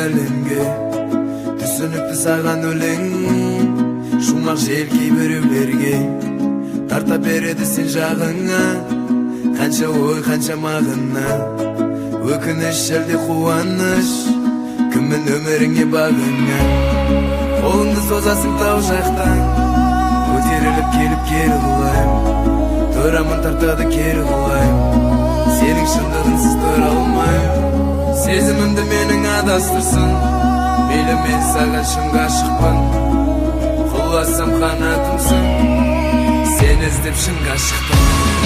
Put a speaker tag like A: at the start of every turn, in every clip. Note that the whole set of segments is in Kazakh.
A: әлемге түсініпті саған өлең шумақ желкей біреулерге тарта береді сен жағыңа қанша ой қанша мағына өкініш әлде қуаныш кімнің өміріңе бағына қолыңды созасың тау жақтан көтеріліп келіп кері құлаймын тұрамын тартады кері құлаймын сенің шындығынсыз тұра алмаймын сезімімді менің адастырсын мейлі мен саған шын ғашықпын құласам қанатымсың сені іздеп шынға шықтым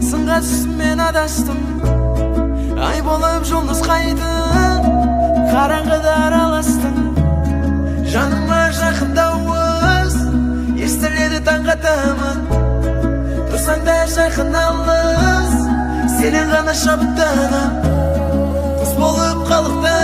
A: Сынға түсіп мен адаштым ай болып жұлдыз қайтып қараңғыда араластың жаныма жақын дауыс естіледі таңға таман тұрсаң да жақын алыс сенен ғана шабыттанам құс болып қалықтан